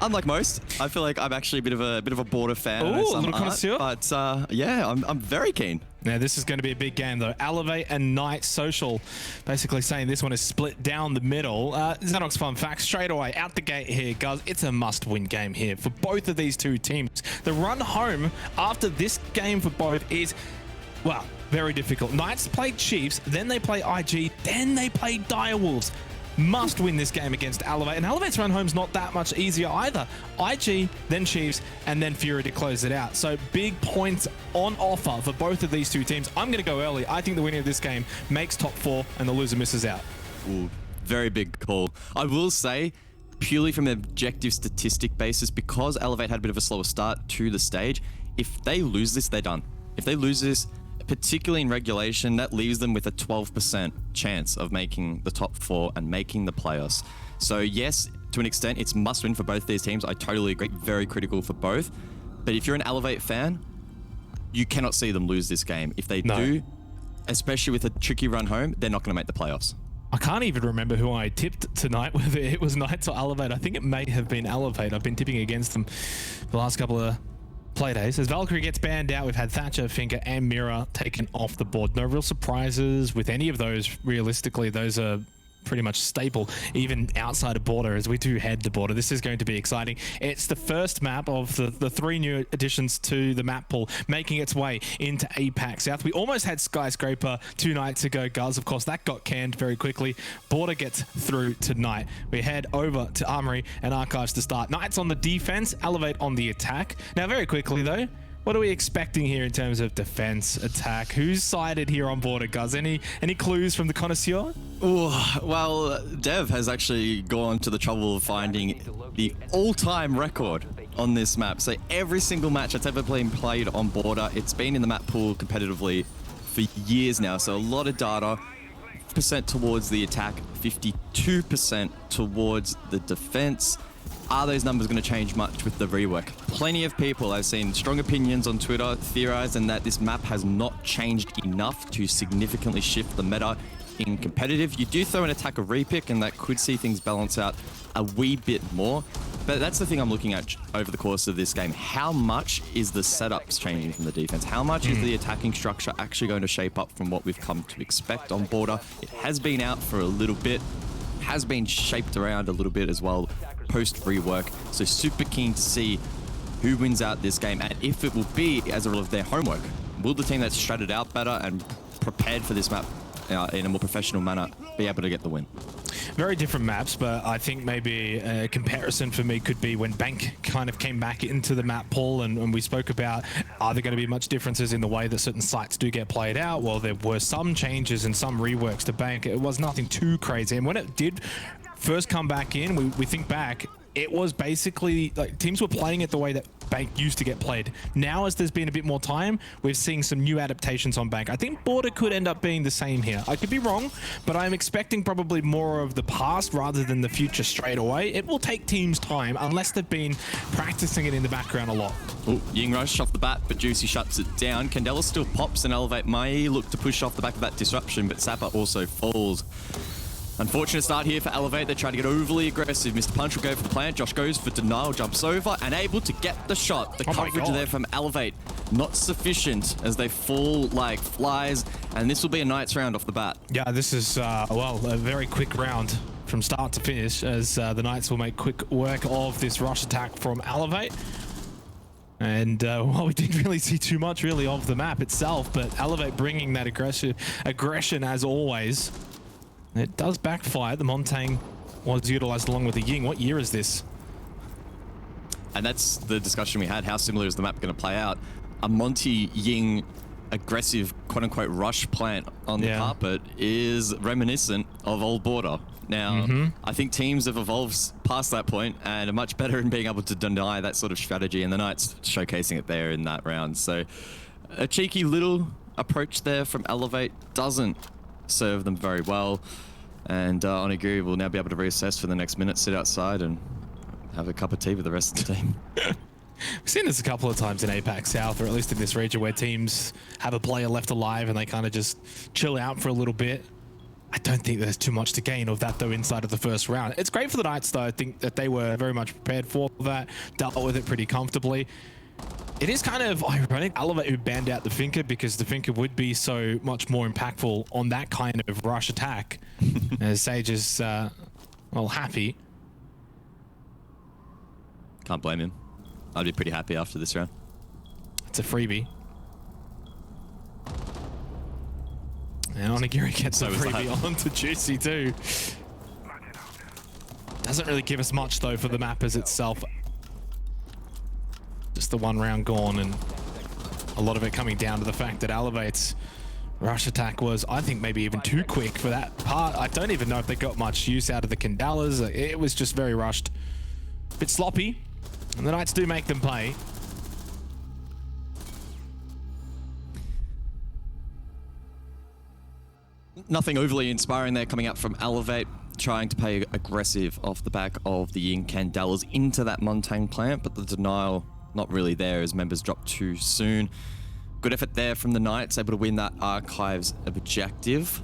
Unlike most, I feel like I'm actually a bit of a border fan. Ooh, a little connoisseur. But yeah, I'm very keen. Now this is going to be a big game though. Elevate and Knight Social basically saying this one is split down the middle. Xenox fun fact straight away out the gate here, guys. It's a must-win game here for both of these two teams. The run home after this game for both is, well, very difficult. Knights played Chiefs, then they play IG, then they play Direwolves. Must win this game against Elevate, and Elevate's run home's not that much easier either. IG, then Chiefs, and then Fury to close it out. So big points on offer for both of these two teams. I'm going to go early. I think the winner of this game makes top 4 and the loser misses out. Ooh, very big call. I will say, purely from an objective statistic basis, because Elevate had a bit of a slower start to the stage, if they lose this, they're done. If they lose this, particularly in regulation, that leaves them with a 12% chance of making the top 4 and making the playoffs. So yes, to an extent, it's must win for both these teams. I totally agree, very critical for both. But if you're an Elevate fan, you cannot see them lose this game. If they do, especially with a tricky run home, they're not going to make the playoffs. I can't even remember who I tipped tonight, whether it was Knights or Elevate. I think it may have been Elevate. I've been tipping against them the last couple of Playdays. As Valkyrie gets banned out, we've had Thatcher, Finker, and Mira taken off the board. No real surprises with any of those. Realistically, those are pretty much staple, even outside of border, as we do head to border. This is going to be exciting. It's the first map of the 3 new additions to the map pool, making its way into APAC South. We almost had Skyscraper 2 nights ago, guys. Of course, that got canned very quickly. Border gets through tonight. We head over to Armory and Archives to start. Knights on the defense, Elevate on the attack. Now, very quickly, though, what are we expecting here in terms of defense, attack? Who's sided here on border, guys? Any clues from the connoisseur? Ooh, well, Dev has actually gone to the trouble of finding the all-time record on this map. So every single match that's ever been played on border, it's been in the map pool competitively for years now. So a lot of data, percent towards the attack, 52% towards the defense. Are those numbers going to change much with the rework? Plenty of people, I've seen strong opinions on Twitter theorizing that this map has not changed enough to significantly shift the meta in competitive. You do throw an attack of repick and that could see things balance out a wee bit more. But that's the thing I'm looking at over the course of this game. How much is the setups changing from the defense? How much is the attacking structure actually going to shape up from what we've come to expect on border? It has been out for a little bit, has been shaped around a little bit as well post rework, so super keen to see who wins out this game and if it will be as a result of their homework. Will the team that's stratted out better and prepared for this map in a more professional manner be able to get the win? Very different maps, but I think maybe a comparison for me could be when Bank kind of came back into the map pool and we spoke about, are there going to be much differences in the way that certain sites do get played out? Well, there were some changes and some reworks to Bank. It was nothing too crazy, and when it did first come back in, we think back, it was basically like teams were playing it the way that Bank used to get played. Now, as there's been a bit more time, we're seeing some new adaptations on Bank. I think border could end up being the same here. I could be wrong, but I'm expecting probably more of the past rather than the future straight away. It will take teams time unless they've been practicing it in the background a lot. Oh, Ying Rush off the bat, but Juicy shuts it down. Candela still pops and Elevate may look to push off the back of that disruption, but Sapper also falls. Unfortunate start here for Elevate. They try to get overly aggressive. Mr. Punch will go for the plant. Josh goes for denial, jumps over, and able to get the shot. The coverage there from Elevate, not sufficient as they fall like flies, and this will be a Knights round off the bat. Yeah, this is, well, a very quick round from start to finish, as the Knights will make quick work of this rush attack from Elevate. And, well, we didn't really see too much, really, of the map itself, but Elevate bringing that aggression as always. It does backfire. The Montang was utilized along with the Ying. What year is this? And that's the discussion we had. How similar is the map going to play out? A Monty Ying aggressive quote-unquote rush plant on the carpet is reminiscent of old border. Now, I think teams have evolved past that point and are much better in being able to deny that sort of strategy, and the Knights showcasing it there in that round. So a cheeky little approach there from Elevate doesn't serve them very well, and Onigiri will now be able to reassess for the next minute, sit outside and have a cup of tea with the rest of the team. We've seen this a couple of times in APAC South, or at least in this region, where teams have a player left alive and they kind of just chill out for a little bit. I don't think there's too much to gain of that, though, inside of the first round. It's great for the Knights, though. I think that they were very much prepared for that, dealt with it pretty comfortably. It is kind of ironic, Elevate, who banned out the Finker, because the Finker would be so much more impactful on that kind of rush attack. As Sage is, well, happy. Can't blame him. I'd be pretty happy after this round. It's a freebie. And Onigiri gets a freebie onto Juicy too. Doesn't really give us much though for the map as itself. Just the one round gone, and a lot of it coming down to the fact that Elevate's rush attack was, I think, maybe even too quick for that part. I don't even know if they got much use out of the Kandalas. It was just very rushed. A bit sloppy, and the Knights do make them pay. Nothing overly inspiring there coming up from Elevate, trying to play aggressive off the back of the Yin Kandalas into that Montaigne plant, but the denial not really there as members drop too soon. Good effort there from the Knights, able to win that Archives objective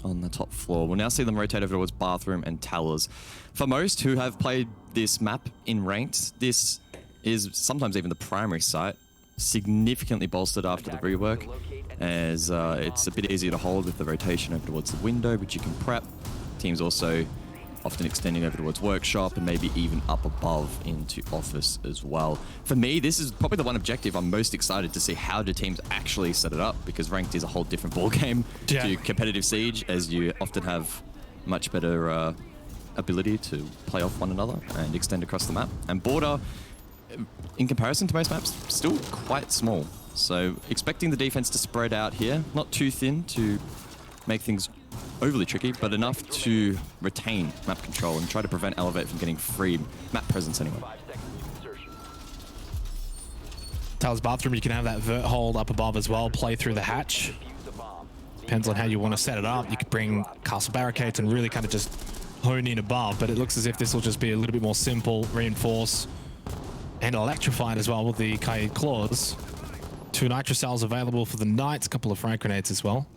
on the top floor. We'll now see them rotate over towards Bathroom and Towers. For most who have played this map in ranked, this is sometimes even the primary site, significantly bolstered after the rework, as it's a bit easier to hold with the rotation over towards the window, which you can prep. Teams also often extending over towards workshop and maybe even up above into office as well. For me, this is probably the one objective I'm most excited to see. How do teams actually set it up? Because ranked is a whole different ballgame to competitive siege, as you often have much better ability to play off one another and extend across the map. And border, in comparison to most maps, still quite small. So expecting the defense to spread out here, not too thin to make things overly tricky, but enough to retain map control and try to prevent Elevate from getting free map presence anyway. Towers Bathroom, you can have that vert hold up above as well, play through the hatch. Depends on how you want to set it up. You could bring castle barricades and really kind of just hone in above, but it looks as if this will just be a little bit more simple, reinforce, and electrified as well with the Kaid Claws. 2 Nitro Cells available for the Knights, a couple of frag grenades as well.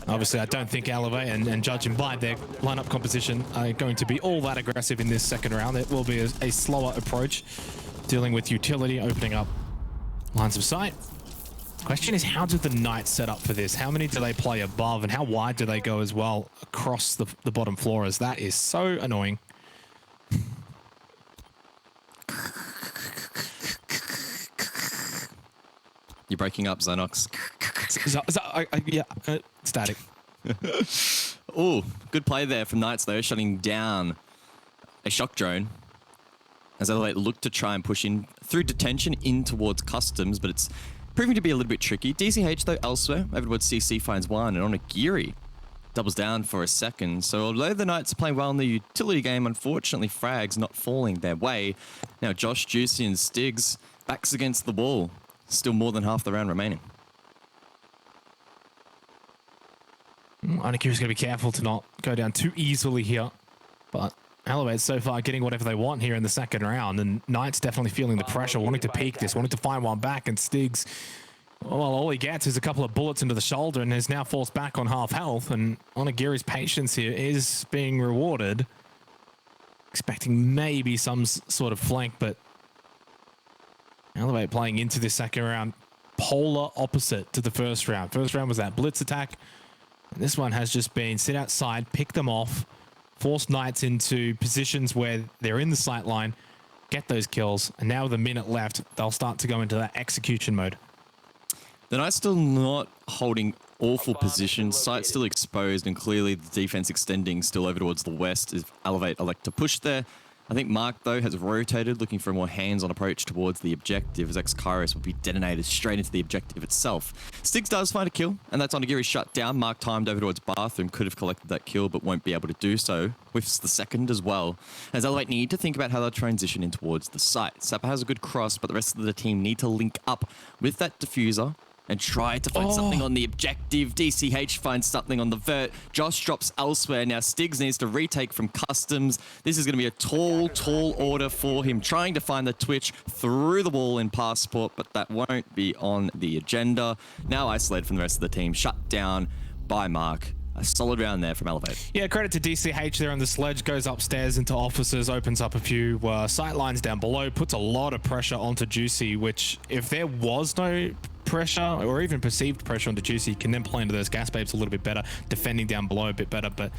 Obviously, I don't think Elevate, and judging by their lineup composition, are going to be all that aggressive in this second round. It will be a slower approach, dealing with utility, opening up lines of sight. The question is, how do the Knights set up for this? How many do they play above, and how wide do they go as well across the bottom floor? As that is so annoying. You're breaking up, Xenox. Yeah, static. Oh, good play there from Knights though, shutting down a shock drone as Elevate look to try and push in through detention in towards customs, but it's proving to be a little bit tricky. DCH though elsewhere, over towards CC finds one, and Onigiri doubles down for a second. So although the Knights are playing well in the utility game, unfortunately frags not falling their way. Now Josh, Juicy and Stigs backs against the wall. Still more than half the round remaining. Onigiri's going to be careful to not go down too easily here, but Elevate so far getting whatever they want here in the second round, and Knights definitely feeling the pressure, wanting to peak this, wanting to find one back, and Stigs, well, all he gets is a couple of bullets into the shoulder and is now forced back on half health, and Onigiri's patience here is being rewarded. Expecting maybe some sort of flank, but Elevate playing into this second round polar opposite to the first round. First round was that blitz attack. And this one has just been sit outside, pick them off, force Knights into positions where they're in the sight line, get those kills, and now with a minute left, they'll start to go into that execution mode. The Knights still not holding awful positions, sight still exposed, and clearly the defense extending still over towards the west as Elevate elect to push there. I think Mark, though, has rotated, looking for a more hands-on approach towards the objective, as X-Kairos will be detonated straight into the objective itself. Stiggs does find a kill, and that's Onigiri shut down. Mark timed over towards Bathroom, could have collected that kill, but won't be able to do so. Whiffs the second as well, as Elevate need to think about how they'll transition in towards the site. Sapper has a good cross, but the rest of the team need to link up with that diffuser and try to find something on the objective. DCH finds something on the vert. Josh drops elsewhere. Now Stiggs needs to retake from customs. This is going to be a tall order for him, trying to find the twitch through the wall in Passport, but that won't be on the agenda. Now isolated from the rest of the team, shut down by Mark. A solid round there from Elevate. Yeah, credit to DCH there on the sledge, goes upstairs into offices, opens up a few sight lines down below, puts a lot of pressure onto Juicy, which if there was no pressure or even perceived pressure onto Juicy, can then play into those gas babes a little bit better, defending down below a bit better, but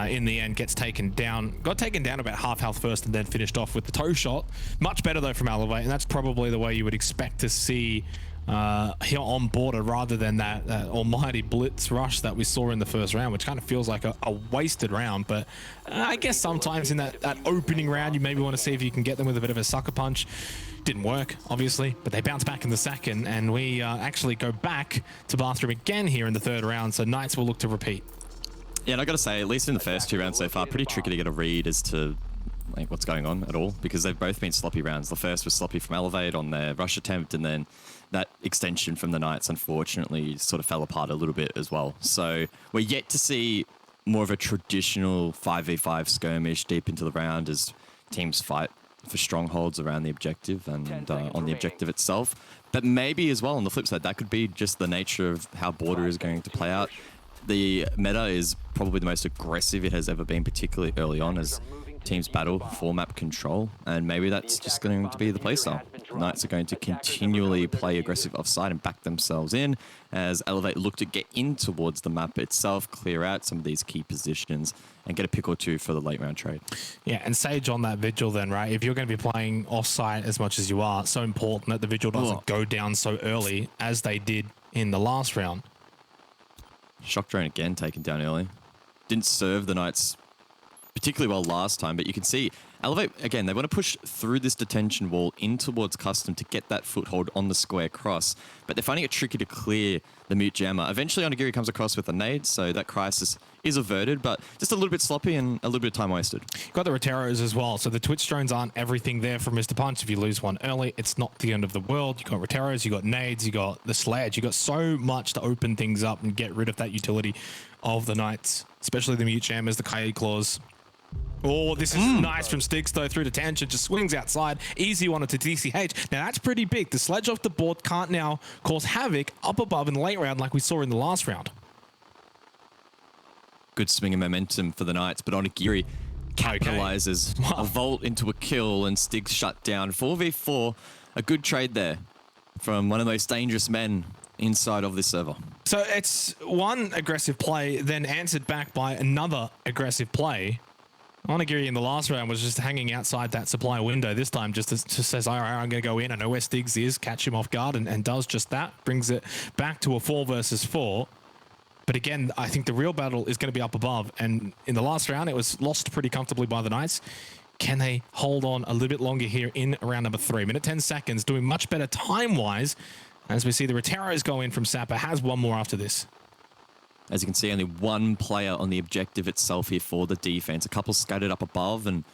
in the end gets taken down. Got taken down about half health first and then finished off with the toe shot. Much better though from Elevate, and that's probably the way you would expect to see here on border rather than that almighty blitz rush that we saw in the first round, which kind of feels like a wasted round. But I guess sometimes in that opening round, you maybe want to see if you can get them with a bit of a sucker punch. Didn't work, obviously, but they bounce back in the second, and we actually go back to bathroom again here in the third round, so Knights will look to repeat. Yeah, and I got to say, at least in the first two rounds so far, pretty tricky to get a read as to like what's going on at all, because they've both been sloppy rounds. The first was sloppy from Elevate on their rush attempt, and then that extension from the Knights, unfortunately, sort of fell apart a little bit as well. So we're yet to see more of a traditional 5v5 skirmish deep into the round as teams fight for strongholds around the objective and on the objective itself. But maybe as well, on the flip side, that could be just the nature of how Border is going to play out. The meta is probably the most aggressive it has ever been, particularly early on, as teams battle for map control, and maybe that's just going to be the playstyle. Knights are going to continually play aggressive offside and back themselves in as Elevate look to get in towards the map itself, clear out some of these key positions, and get a pick or two for the late round trade. Yeah, and Sage on that Vigil then, right? If you're going to be playing offside as much as you are, so important that the Vigil doesn't go down so early as they did in the last round. Shock drone again taken down early. Didn't serve the Knights particularly well last time, but you can see Elevate, again, they want to push through this detention wall in towards Custom to get that foothold on the square cross, but they're finding it tricky to clear the mute jammer. Eventually, Onigiri comes across with a nade, so that crisis is averted, but just a little bit sloppy and a little bit of time wasted. Got the Roteros as well, so the Twitch drones aren't everything there for Mr. Punch. If you lose one early, it's not the end of the world. You got Roteros, you got nades, you got the sledge, you got so much to open things up and get rid of that utility of the Knights, especially the mute jammers, the Coyote Claws. Oh, this is nice from Stiggs, though, through the tangent. Just swings outside. Easy one to DCH. Now, that's pretty big. The sledge off the board can't now cause havoc up above in the late round like we saw in the last round. Good swing of momentum for the Knights, but Onigiri capitalizes a vault into a kill, and Stiggs shut down. 4v4, a good trade there from one of the most dangerous men inside of this server. So it's one aggressive play, then answered back by another aggressive play. Onigiri in the last round was just hanging outside that supply window. This time just says, all right, I'm going to go in. I know where Stiggs is, catch him off guard, and does just that. Brings it back to a 4 versus 4. But again, I think the real battle is going to be up above. And in the last round, it was lost pretty comfortably by the Knights. Can they hold on a little bit longer here in round number 3? Minute 10 seconds, doing much better time-wise. As we see the Roteros go in from Sapper, has one more after this. As you can see, only one player on the objective itself here for the defense. A couple scattered up above and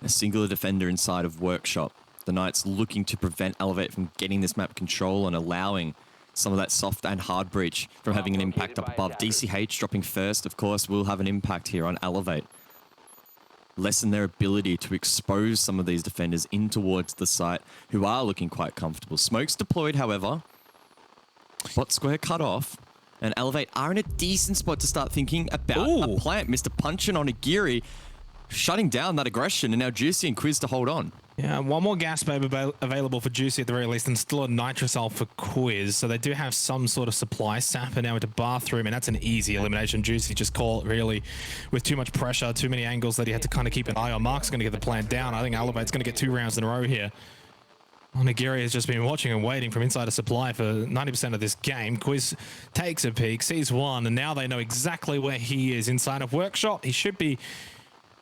a singular defender inside of Workshop. The Knights looking to prevent Elevate from getting this map control and allowing some of that soft and hard breach from having an impact up above. DCH dropping first, of course, will have an impact here on Elevate. Lessen their ability to expose some of these defenders in towards the site who are looking quite comfortable. Smoke's deployed, however. Bot square cut off. And Elevate are in a decent spot to start thinking about a plant. Mr. Punch and Onigiri shutting down that aggression, and now Juicy and Quiz to hold on. Yeah, one more gas babe available for Juicy at the very least, and still a Nitrocell for Quiz. So they do have some sort of supply. Sapper now into bathroom, and that's an easy elimination. Juicy just caught really with too much pressure, too many angles that he had to kind of keep an eye on. Mark's going to get the plant down. I think Elevate's going to get 2 rounds in a row here. Onigiri has just been watching and waiting from inside a supply for 90% of this game. Quiz takes a peek, sees one, and now they know exactly where he is inside of Workshop. He should be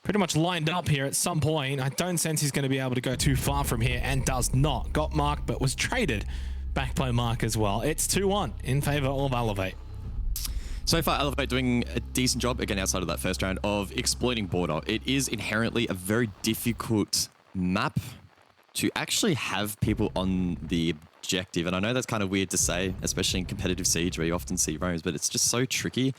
pretty much lined up here at some point. I don't sense he's going to be able to go too far from here, and does not. Got Mark, but was traded back by Mark as well. It's 2-1 in favor of Elevate. So far, Elevate doing a decent job, again, outside of that first round, of exploiting border. It is inherently a very difficult map to actually have people on the objective. And I know that's kind of weird to say, especially in competitive Siege where you often see roams, but it's just so tricky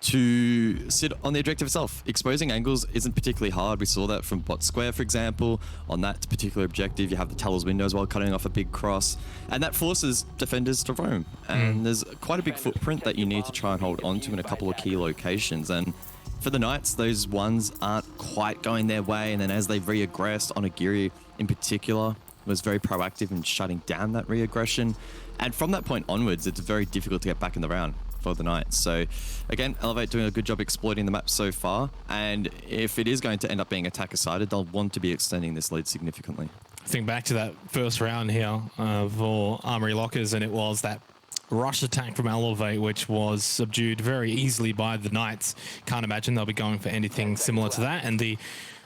to sit on the objective itself. Exposing angles isn't particularly hard. We saw that from bot square, for example. On that particular objective, you have the Teller's windows while cutting off a big cross, and that forces defenders to roam. And there's quite a big footprint that you need to try and hold on to in a couple of key locations. And for the Knights, those ones aren't quite going their way. And then as they've re-aggressed, Onigiri in particular was very proactive in shutting down that re-aggression. And from that point onwards, it's very difficult to get back in the round for the Knights. So again, Elevate doing a good job exploiting the map so far, and if it is going to end up being attacker-sided, they'll want to be extending this lead significantly. Think back to that first round here for Armory Lockers, and it was that rush attack from Elevate, which was subdued very easily by the Knights. Can't imagine they'll be going for anything similar to that, and the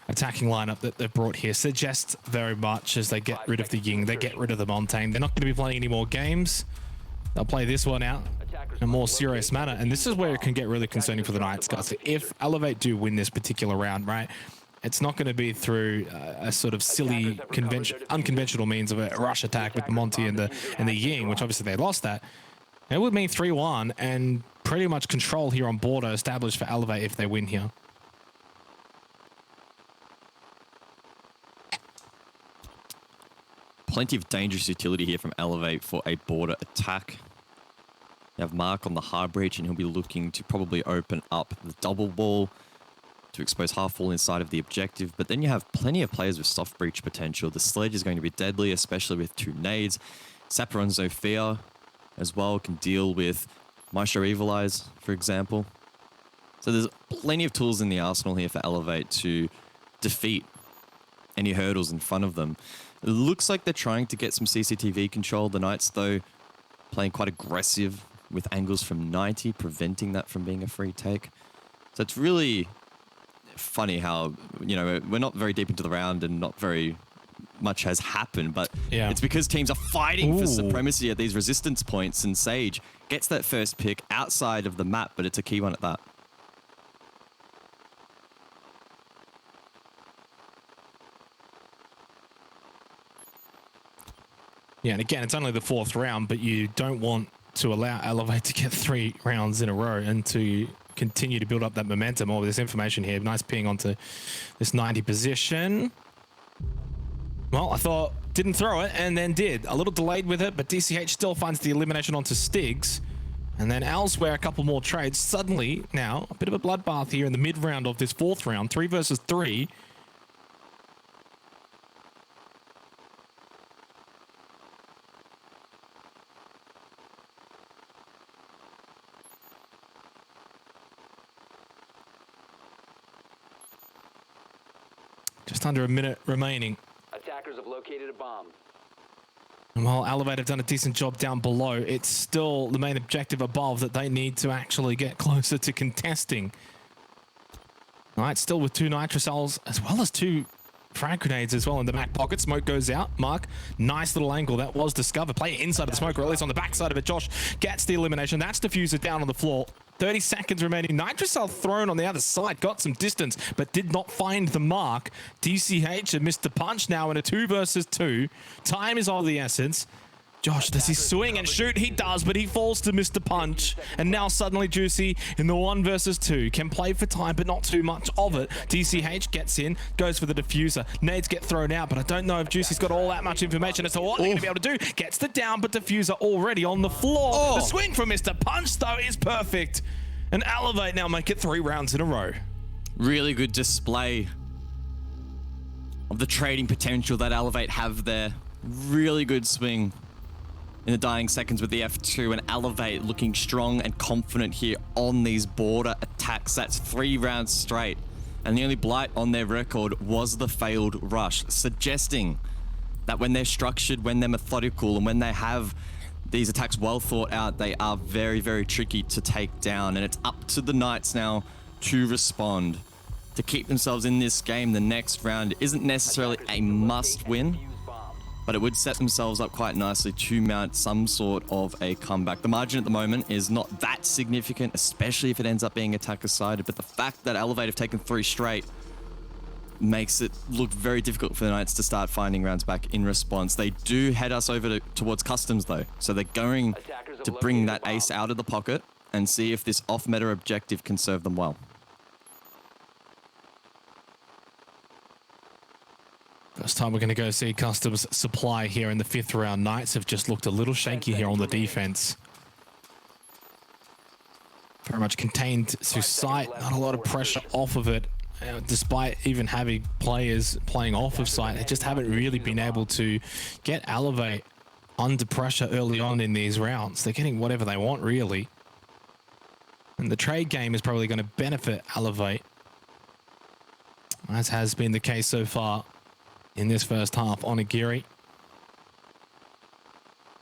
attacking lineup that they've brought here suggests very much as they get rid of the Ying, they get rid of the Montaigne. They're not going to be playing any more games. They'll play this one out in a more serious manner, and this is where it can get really concerning for the Knights, guys. If Elevate do win this particular round, right, it's not going to be through a sort of silly, unconventional means of a rush attack with the Monty and the Ying, which obviously they lost that. It would mean 3-1 and pretty much control here on border established for Elevate if they win here. Plenty of dangerous utility here from Elevate for a border attack. You have Mark on the hard breach, and he'll be looking to probably open up the double wall to expose half wall inside of the objective. But then you have plenty of players with soft breach potential. The sledge is going to be deadly, especially with 2 nades. Sapper on Zofia as well can deal with Maestro Evil Eyes, for example. So there's plenty of tools in the arsenal here for Elevate to defeat any hurdles in front of them. It looks like they're trying to get some CCTV control. The Knights, though, playing quite aggressive with angles from 90, preventing that from being a free take. So it's really funny how, you know, we're not very deep into the round and not very much has happened, but it's because teams are fighting for supremacy at these resistance points, and Sage gets that first pick outside of the map, but it's a key one at that. Yeah, and again, it's only the 4th round, but you don't want to allow Elevate to get 3 rounds in a row and to continue to build up that momentum. All this information here. Nice ping onto this 90 position. Well, I thought didn't throw it and then did. A little delayed with it, but DCH still finds the elimination onto Stigs. And then elsewhere, a couple more trades. Suddenly, now, a bit of a bloodbath here in the mid-round of this 4th round. 3 versus 3. Just under a minute remaining. Attackers have located a bomb. And while Elevate have done a decent job down below, it's still the main objective above that they need to actually get closer to contesting. All right, still with 2 nitrocells as well as 2 frag grenades as well in the back pocket. Smoke goes out. Mark, nice little angle that was discovered. Play it inside of the smoke, or at least on the back side of it. Josh gets the elimination. That's diffuser down on the floor. 30 seconds remaining. Nitrocell thrown on the other side. Got some distance, but did not find the mark. DCH and Mr. Punch now in a 2 versus 2. Time is of the essence. Josh, does he swing and shoot? He does, but he falls to Mr. Punch. And now suddenly Juicy in the 1 versus 2. Can play for time, but not too much of it. DCH gets in, goes for the diffuser. Nades get thrown out, but I don't know if Juicy's got all that much information as to what they're going to be able to do. Gets the down, but diffuser already on the floor. The swing from Mr. Punch, though, is perfect. And Elevate now make it 3 rounds in a row. Really good display of the trading potential that Elevate have there. Really good swing in the dying seconds with the F2, and Elevate looking strong and confident here on these border attacks. That's 3 rounds straight. And the only blight on their record was the failed rush, suggesting that when they're structured, when they're methodical, and when they have these attacks well thought out, they are very, very tricky to take down. And it's up to the Knights now to respond, to keep themselves in this game. The next round isn't necessarily a must win, but it would set themselves up quite nicely to mount some sort of a comeback. The margin at the moment is not that significant, especially if it ends up being attacker-sided, but the fact that Elevate have taken 3 straight makes it look very difficult for the Knights to start finding rounds back in response. They do head us over towards customs though, so they're going to bring that ace out of the pocket and see if this off-meta objective can serve them well. First time we're going to go see customs supply here in the 5th round. Knights have just looked a little shaky here on the defense. Very much contained to site, not a lot of pressure off of it. Despite even having players playing off of site, they just haven't really been able to get Elevate under pressure early on in these rounds. They're getting whatever they want, really. And the trade game is probably going to benefit Elevate, as has been the case so far in this first half. Onigiri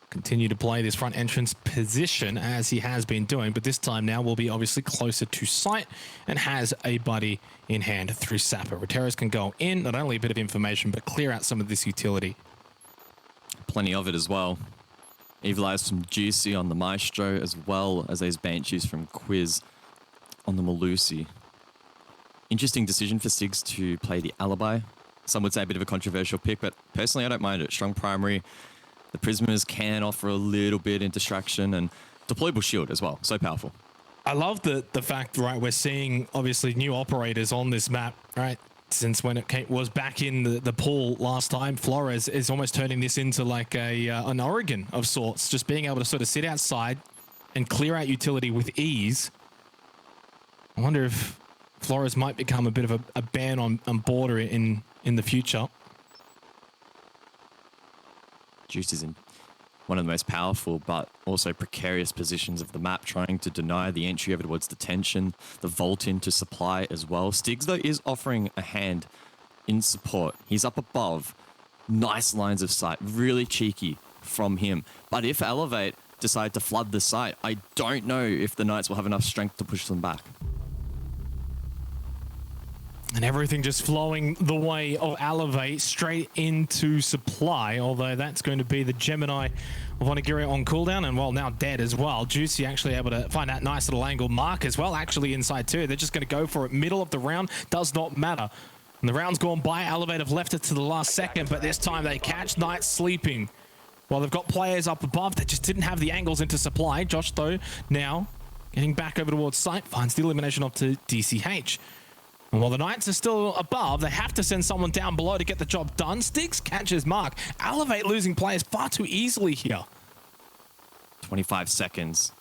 continue to play this front entrance position as he has been doing, but this time now will be obviously closer to site and has a buddy in hand through Sapper. Roteros can go in, not only a bit of information, but clear out some of this utility. Plenty of it as well. Evilize from Juicy on the Maestro, as well as those Banshees from Quiz on the Malusi. Interesting decision for Sigs to play the Alibi. Some would say a bit of a controversial pick, but personally I don't mind it. Strong primary. The Prismers can offer a little bit in distraction, and deployable shield as well. So powerful. I love the fact, right, we're seeing obviously new operators on this map, right? Since when it was back in the pool last time, Flores is almost turning this into like an Oregon of sorts, just being able to sort of sit outside and clear out utility with ease. I wonder if Flores might become a bit of a ban on border in the future. Juice is in one of the most powerful but also precarious positions of the map, trying to deny the entry over towards detention, the vault in to supply as well. Stiggs, though, is offering a hand in support. He's up above. Nice lines of sight. Really cheeky from him. But if Elevate decide to flood the site, I don't know if the Knights will have enough strength to push them back. And everything just flowing the way of Elevate straight into supply, although that's going to be the Gemini of Onigiri on cooldown, and well, now dead as well. Juicy actually able to find that nice little angle. Mark as well, actually inside too. They're just going to go for it. Middle of the round does not matter. And the round's gone by. Elevate have left it to the last second, but this time they catch Knights sleeping. While they've got players up above, they just didn't have the angles into supply. Josh, though, now getting back over towards site, finds the elimination off to DCH. And while the Knights are still above, they have to send someone down below to get the job done. Stiggs catches Mark. Elevate losing players far too easily here. 25 seconds.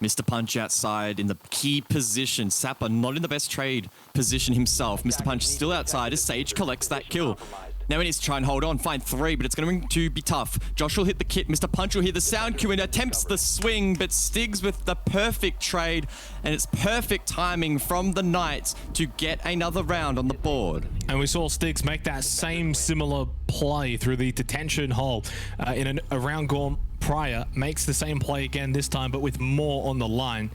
Mr. Punch outside in the key position. Sapper not in the best trade position himself. Mr. Punch still outside as Sage collects that kill. Now he needs to try and hold on, find 3, but it's going to be tough. Josh will hit the kit. Mr. Punch will hear the sound cue and attempts the swing, but Stiggs with the perfect trade, and it's perfect timing from the Knights to get another round on the board. And we saw Stiggs make that same similar play through the detention hole in a round gone prior. Makes the same play again this time, but with more on the line.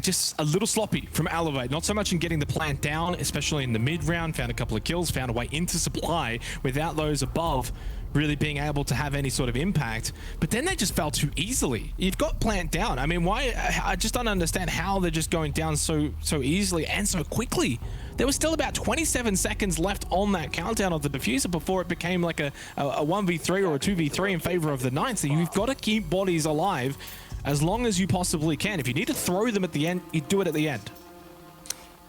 Just a little sloppy from Elevate. Not so much in getting the plant down, especially in the mid-round. Found a couple of kills, found a way into supply without those above really being able to have any sort of impact. But then they just fell too easily. You've got plant down. I mean, why? I just don't understand how they're just going down so easily and so quickly. There was still about 27 seconds left on that countdown of the diffuser before it became like a 1v3 or a 2v3 in favor of the Knights. So you've got to keep bodies alive as long as you possibly can. If you need to throw them at the end, you do it at the end.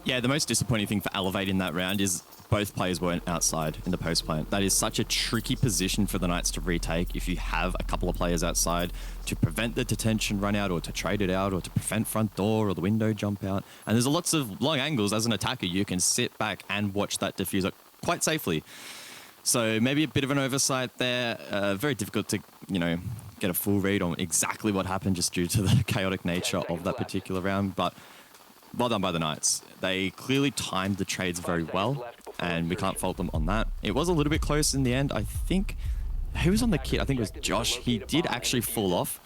Yeah, the most disappointing thing for Elevate in that round is both players weren't outside in the post plant. That is such a tricky position for the Knights to retake if you have a couple of players outside to prevent the detention run out, or to trade it out, or to prevent front door or the window jump out. And there's lots of long angles. As an attacker, you can sit back and watch that diffuser quite safely. So maybe a bit of an oversight there. Very difficult to, get a full read on exactly what happened just due to the chaotic nature of that particular round. But well done by the Knights. They clearly timed the trades very well, and we can't fault them on that. It was a little bit close in the end. I think, who was on the kit? I think it was Josh. He did actually fall off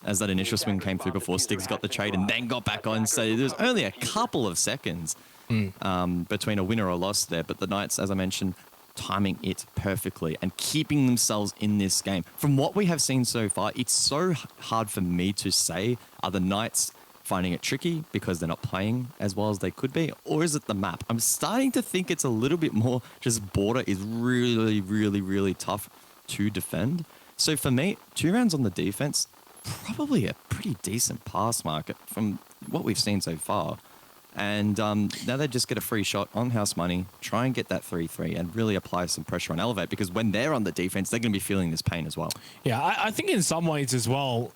as that initial swing came through before Stiggs got the trade and then got back on. So there's only a couple of seconds between a winner or loss there. But the Knights, as I mentioned, timing it perfectly and keeping themselves in this game. From what we have seen so far, it's so hard for me to say, are the Knights finding it tricky because they're not playing as well as they could be? Or is it the map? I'm starting to think it's a little bit more just border is really, really, really tough to defend. So for me, 2 rounds on the defense, probably a pretty decent pass market from what we've seen so far. And now they just get a free shot on house money, try and get that 3-3 and really apply some pressure on Elevate, because when they're on the defense, they're going to be feeling this pain as well. Yeah, I think in some ways as well,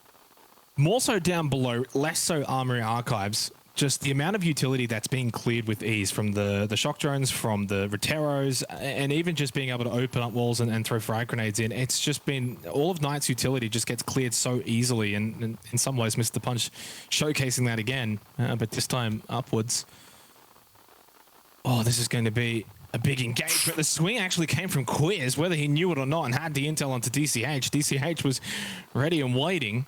more so down below, less so Armory Archives, just the amount of utility that's being cleared with ease from the shock drones, from the Roteros, and even just being able to open up walls and throw frag grenades in. It's just been, all of KNIGHTS' utility just gets cleared so easily, and in some ways Mr. Punch showcasing that again, but this time upwards. Oh, this is going to be a big engagement. The swing actually came from Quiz, whether he knew it or not, and had the intel onto DCH. DCH was ready and waiting.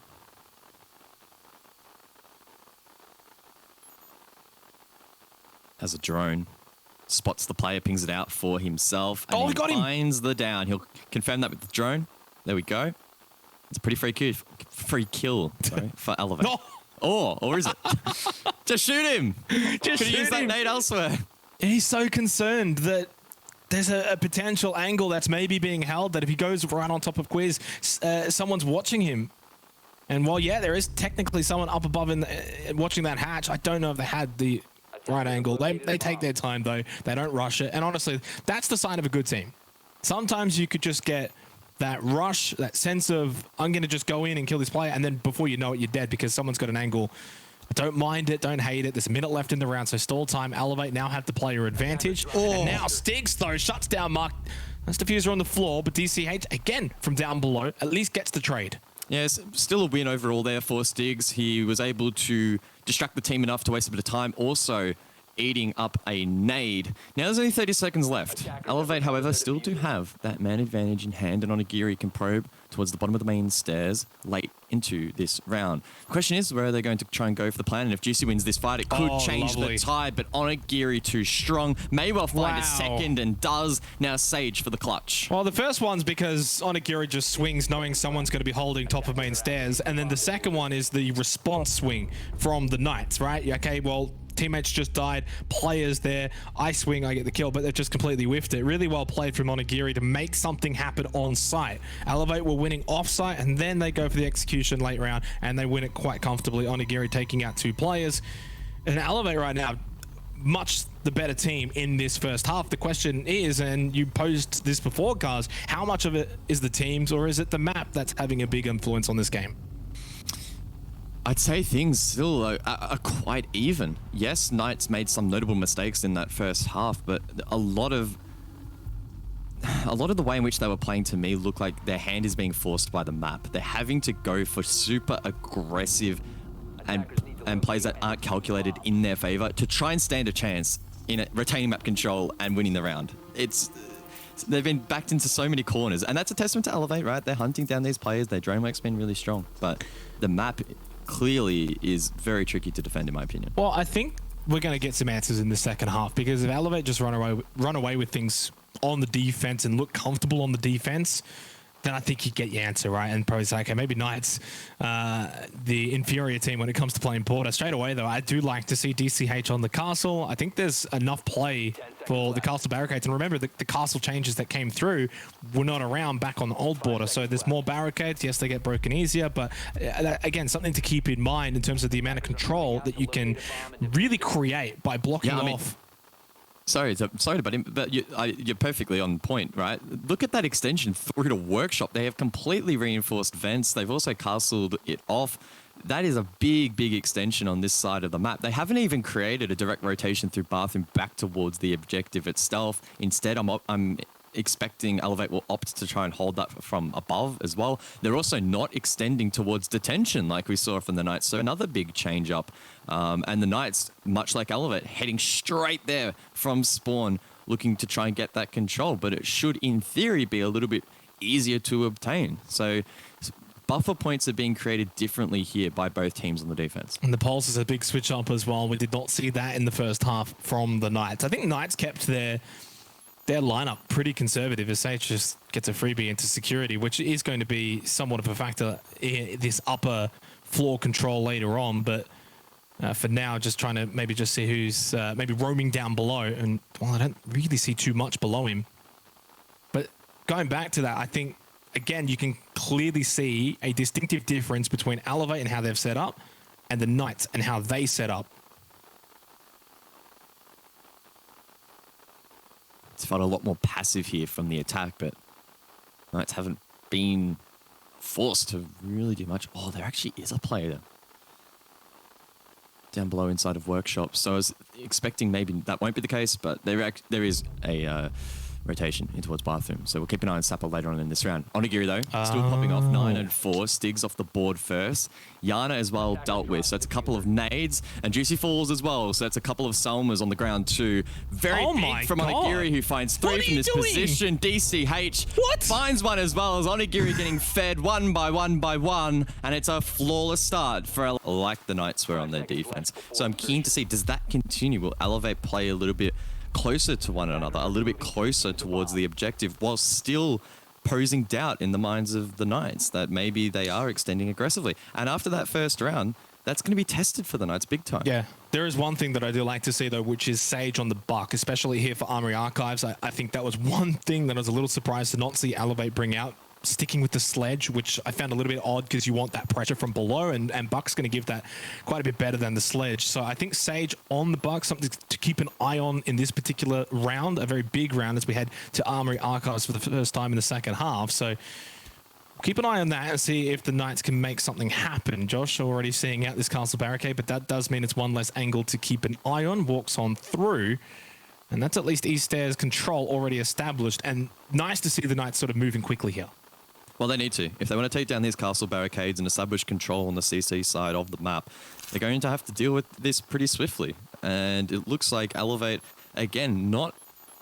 As a drone, spots the player, pings it out for himself, and he got him. Finds the down. He'll confirm that with the drone. There we go. It's a pretty free kill, sorry, for Elevate. No. Or is it? Just shoot him. Just Could use that nade elsewhere. He's so concerned that there's a potential angle that's maybe being held, that if he goes right on top of Quiz, someone's watching him. And while, yeah, there is technically someone up above watching that hatch, I don't know if they had the right angle. They take their time, though. They don't rush it. And honestly, that's the sign of a good team. Sometimes you could just get that rush, that sense of, I'm going to just go in and kill this player, and then before you know it, you're dead because someone's got an angle. Don't mind it, don't hate it. There's a minute left in the round, so stall time. Elevate now have the player advantage. And now Stiggs, though, shuts down Mark. That's Diffuser on the floor, but DCH, again, from down below, at least gets the trade. Yes, still a win overall there for Stiggs. He was able to distract the team enough to waste a bit of time. Also, eating up a nade. Now there's only 30 seconds left. Elevate, however, still do have that man advantage in hand, and Onigiri can probe towards the bottom of the main stairs late into this round. The question is, where are they going to try and go for the plan? And if Juicy wins this fight, it could change the tide, but Onigiri too strong. May well find a second, and does. Now Sage for the clutch. Well, the first one's because Onigiri just swings knowing someone's going to be holding top of main stairs, and then the second one is the response swing from the KNIGHTS, right? Okay, well, teammates just died, players there, I swing, I get the kill, but they've just completely whiffed it. Really well played from Onigiri to make something happen on site. Elevate were winning off site, and then they go for the execution late round, and they win it quite comfortably. Onigiri taking out 2 players. And Elevate right now, much the better team in this first half. The question is, and you posed this before, Cars, how much of it is the teams, or is it the map that's having a big influence on this game? I'd say things still are quite even. Yes, KNIGHTS made some notable mistakes in that first half, but a lot of the way in which they were playing to me looked like their hand is being forced by the map. They're having to go for super aggressive and plays that aren't calculated in their favor to try and stand a chance in retaining map control and winning the round. They've been backed into so many corners, and that's a testament to Elevate, right? They're hunting down these players. Their drone work's been really strong, but the map clearly is very tricky to defend, in my opinion. Well, I think we're going to get some answers in the second half, because if Elevate just run away with things on the defense and look comfortable on the defense, then I think you get your answer, right? And probably say, okay, maybe KNIGHTS, the inferior team when it comes to playing Porter. Straight away, though, I do like to see DCH on the castle. I think there's enough play for the castle barricades. And remember, the castle changes that came through were not around back on the old border. So there's more barricades. Yes, they get broken easier. But again, something to keep in mind in terms of the amount of control that you can really create by blocking off. Sorry to butt in, but you're perfectly on point, right? Look at that extension through to Workshop. They have completely reinforced vents. They've also castled it off. That is a big, big extension on this side of the map. They haven't even created a direct rotation through bathroom back towards the objective itself. Instead, I'm expecting Elevate will opt to try and hold that from above as well. They're also not extending towards detention like we saw from the KNIGHTS, so another big change up. And the KNIGHTS, much like Elevate, heading straight there from spawn, looking to try and get that control, but it should in theory be a little bit easier to obtain. So buffer points are being created differently here by both teams on the defense. And the pulse is a big switch up as well. We did not see that in the first half from the KNIGHTS. I think KNIGHTS kept their lineup pretty conservative, as Sage just gets a freebie into security, which is going to be somewhat of a factor in this upper floor control later on. But For now, just trying to maybe just see who's maybe roaming down below. And, well, I don't really see too much below him. But going back to that, I think, again, you can clearly see a distinctive difference between Elevate and how they've set up and the Knights and how they set up. It's felt a lot more passive here from the attack, but Knights haven't been forced to really do much. Oh, there actually is a player down below inside of workshop. So I was expecting maybe that won't be the case, but there is a rotation in towards bathroom. So we'll keep an eye on Sapper later on in this round. Onigiri though, still popping off 9 and 4. Stiggs off the board first. Yana as well dealt with. So it's a couple of nades and Juicy Falls as well. So it's a couple of Selmas on the ground too. Very big from Onigiri, who finds 3 from this position. DCH finds one as well as Onigiri getting fed one by one. And it's a flawless start for like the Knights were on their defense. So I'm keen to see, does that continue? Will Elevate play a little bit closer to one another, a little bit closer towards the objective, while still posing doubt in the minds of the Knights that maybe they are extending aggressively? And after that first round, that's going to be tested for the Knights big time. Yeah, there is one thing that I do like to see though, which is Sage on the buck, especially here for Armory Archives. I think that was one thing that I was a little surprised to not see Elevate bring out. Sticking with the sledge, which I found a little bit odd because you want that pressure from below, and Buck's going to give that quite a bit better than the sledge. So I think Sage on the Buck, something to keep an eye on in this particular round, a very big round as we head to Armory Archives for the first time in the second half. So keep an eye on that and see if the Knights can make something happen. Josh already seeing out this castle barricade, but that does mean it's one less angle to keep an eye on. Walks on through. And that's at least East Stairs control already established. And nice to see the Knights sort of moving quickly here. Well, they need to. If they want to take down these castle barricades and establish control on the CC side of the map, they're going to have to deal with this pretty swiftly. And it looks like Elevate, again, not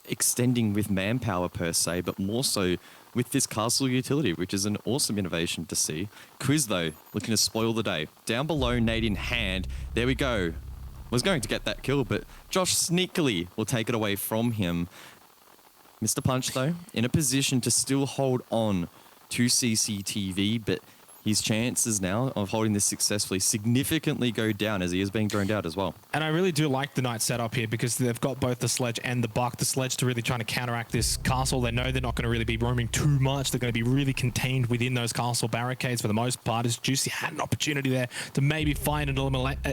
extending with manpower per se, but more so with this castle utility, which is an awesome innovation to see. Quiz, though, looking to spoil the day. Down below, nade in hand. There we go. Was going to get that kill, but Josh sneakily will take it away from him. Mr. Punch, though, in a position to still hold on to CCTV, but his chances now of holding this successfully significantly go down as he is being droned out as well. And I really do like the Knight setup here because they've got both the sledge and the buck. The sledge to really trying to counteract this castle. They know they're not going to really be roaming too much. They're going to be really contained within those castle barricades for the most part. As Juicy had an opportunity there to maybe find an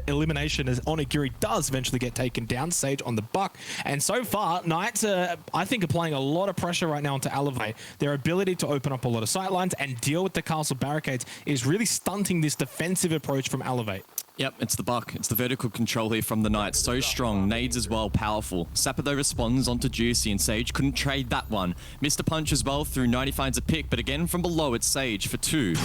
elimination as Onigiri does eventually get taken down. Sage on the buck. And so far, Knights, I think, are applying a lot of pressure right now onto Elevate. Their ability to open up a lot of sightlines and deal with the castle barricades is really stunting this defensive approach from Elevate. Yep, it's the buck. It's the vertical control here from the Knights. So strong. Nades as well, powerful. Sapper though responds onto Juicy, and Sage couldn't trade that one. Mr. Punch as well through 90 finds a pick, but again from below it's Sage for 2.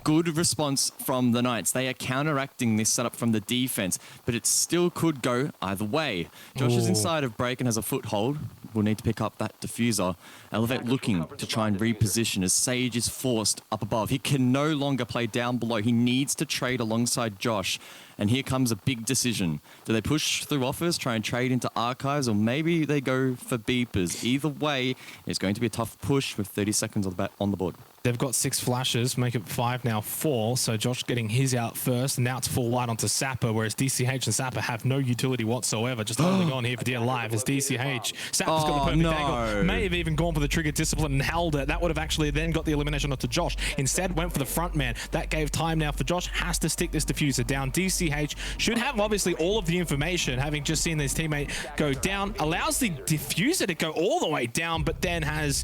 Good response from the Knights. They are counteracting this setup from the defense, but it still could go either way. Josh is inside of break and has a foothold. We'll need to pick up that diffuser. Elevate looking to try and reposition as Sage is forced up above. He can no longer play down below. He needs to trade alongside Josh. And here comes a big decision. Do they push through offers, try and trade into archives, or maybe they go for beepers? Either way, it's going to be a tough push with 30 seconds on the board. They've got 6 flashes, make it 5 now, 4. So Josh getting his out first, and now it's full white onto Sapper, whereas DCH and Sapper have no utility whatsoever. Just holding on here for dear life as DCH. Sapper's got the perfect angle. May have even gone for the trigger discipline and held it. That would have actually then got the elimination onto Josh. Instead, went for the front man. That gave time now for Josh. Has to stick this diffuser down. DCH should have obviously all of the information, having just seen his teammate go down. Allows the diffuser to go all the way down, but then has,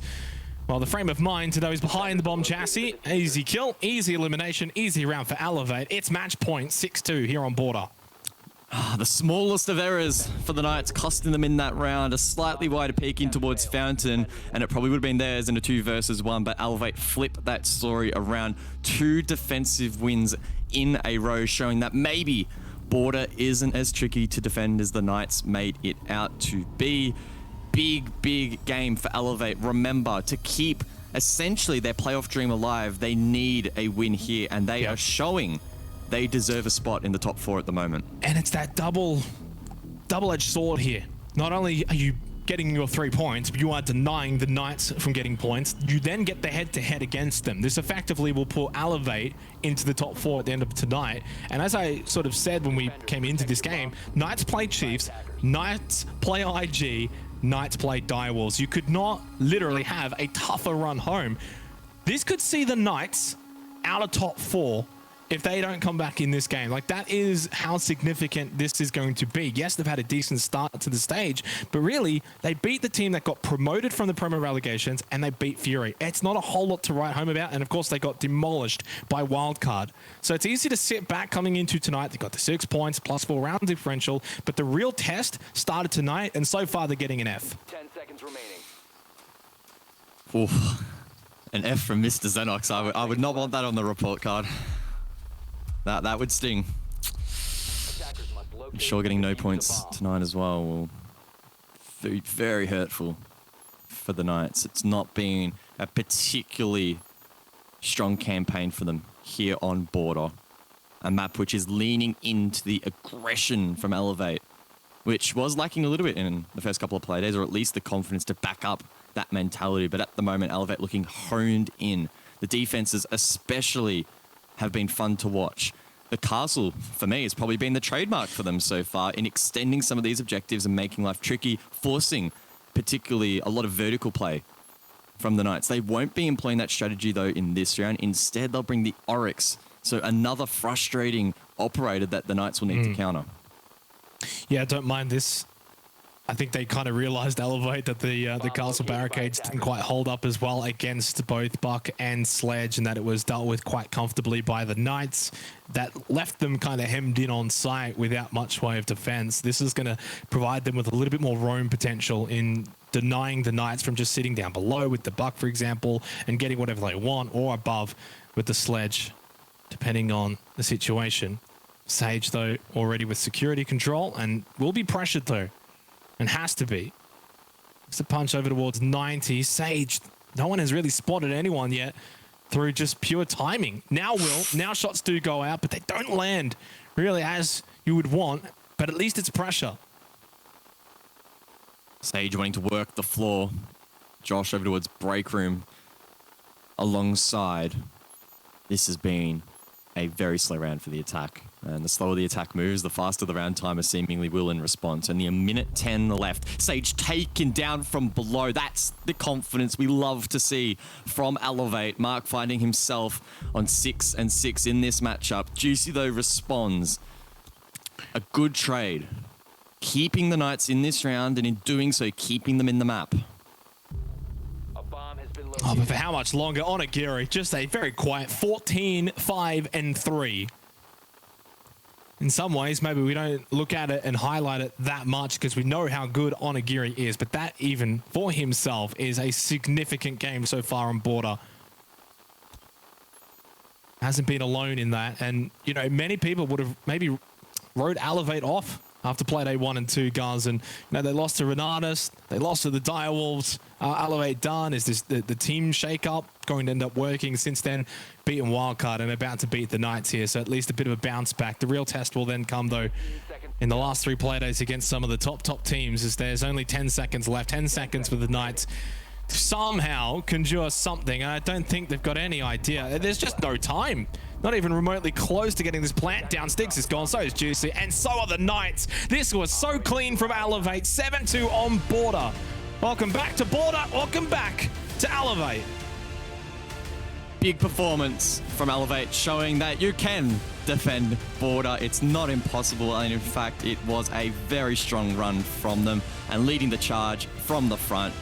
well, the frame of mind to know he's behind the bomb chassis. Easy kill, easy elimination, easy round for Elevate. It's match point 6-2 here on Border. The smallest of errors for the Knights, costing them in that round. A slightly wider peek in towards Fountain, and it probably would have been theirs in a 2 versus 1, but Elevate flip that story around. 2 defensive wins in a row, showing that maybe Border isn't as tricky to defend as the Knights made it out to be. Big game for Elevate. Remember, to keep essentially their playoff dream alive, they need a win here, and they are showing they deserve a spot in the top 4 at the moment. And it's that double-edged sword here. Not only are you getting your 3 points, but you are denying the Knights from getting points. You then get the head-to-head against them. This effectively will put Elevate into the top 4 at the end of tonight. And as I sort of said when we came into this game, Knights play Chiefs, Knights play IG, Knights play Direwolves. You could not literally have a tougher run home. This could see the Knights out of top 4 if they don't come back in this game. Like, that is how significant this is going to be. Yes, they've had a decent start to the stage, but really, they beat the team that got promoted from the promo relegations, and they beat Fury. It's not a whole lot to write home about, and of course, they got demolished by Wildcard. So it's easy to sit back coming into tonight. They got the 6 points, plus 4 round differential, but the real test started tonight, and so far, they're getting an F. 10 seconds remaining. Oof. An F from Mr. Xenox. I would not want that on the report card. That would sting. I'm sure getting no points tonight as well will be very hurtful for the Knights. It's not been a particularly strong campaign for them here on Border. A map which is leaning into the aggression from Elevate, which was lacking a little bit in the first couple of play days, or at least the confidence to back up that mentality. But at the moment, Elevate looking honed in. The defenses especially have been fun to watch. The castle, for me, has probably been the trademark for them so far in extending some of these objectives and making life tricky, forcing particularly a lot of vertical play from the Knights. They won't be employing that strategy, though, in this round. Instead, they'll bring the Oryx. So another frustrating operator that the Knights will need to counter. Yeah, I don't mind this. I think they kind of realized, Elevate, that the castle barricades didn't quite hold up as well against both Buck and Sledge, and that it was dealt with quite comfortably by the Knights. That left them kind of hemmed in on site without much way of defense. This is going to provide them with a little bit more roam potential in denying the Knights from just sitting down below with the Buck, for example, and getting whatever they want, or above with the Sledge, depending on the situation. Sage, though, already with security control, and will be pressured, though. And has to be. It's a punch over towards 90. Sage, no one has really spotted anyone yet through just pure timing. Now shots do go out, but they don't land really as you would want, but at least it's pressure. Sage wanting to work the floor. Josh over towards break room alongside. This has been a very slow round for the attack. And the slower the attack moves, the faster the round timer seemingly will in response. Only a minute 10 left. Sage taken down from below. That's the confidence we love to see from Elevate. Mark finding himself on 6 and 6 in this matchup. Juicy, though, responds. A good trade. Keeping the Knights in this round, and in doing so, keeping them in the map. Oh, but for how much longer? Onigiri, just a very quiet 14, 5, and 3. In some ways, maybe we don't look at it and highlight it that much because we know how good Onigiri is, but that even for himself is a significant game so far on Border. Hasn't been alone in that, and you know, many people would have maybe wrote Elevate off after Playday 1 and 2, guys, and you know, they lost to Renatus, they lost to the Direwolves. Elevate done. Is this the team shake-up going to end up working? Since then, beaten Wildcard and about to beat the Knights here, so at least a bit of a bounce back. The real test will then come, though, in the last 3 Playdays against some of the top teams, as there's only 10 seconds left. 10 seconds for the Knights to somehow conjure something, and I don't think they've got any idea. There's just no time. Not even remotely close to getting this plant down. Sticks is gone, so is Juicy, and so are the Knights. This was so clean from Elevate. 7-2 on Border. Welcome back to Border. Welcome back to Elevate. Big performance from Elevate, showing that you can defend Border. It's not impossible, and in fact, it was a very strong run from them, and leading the charge from the front.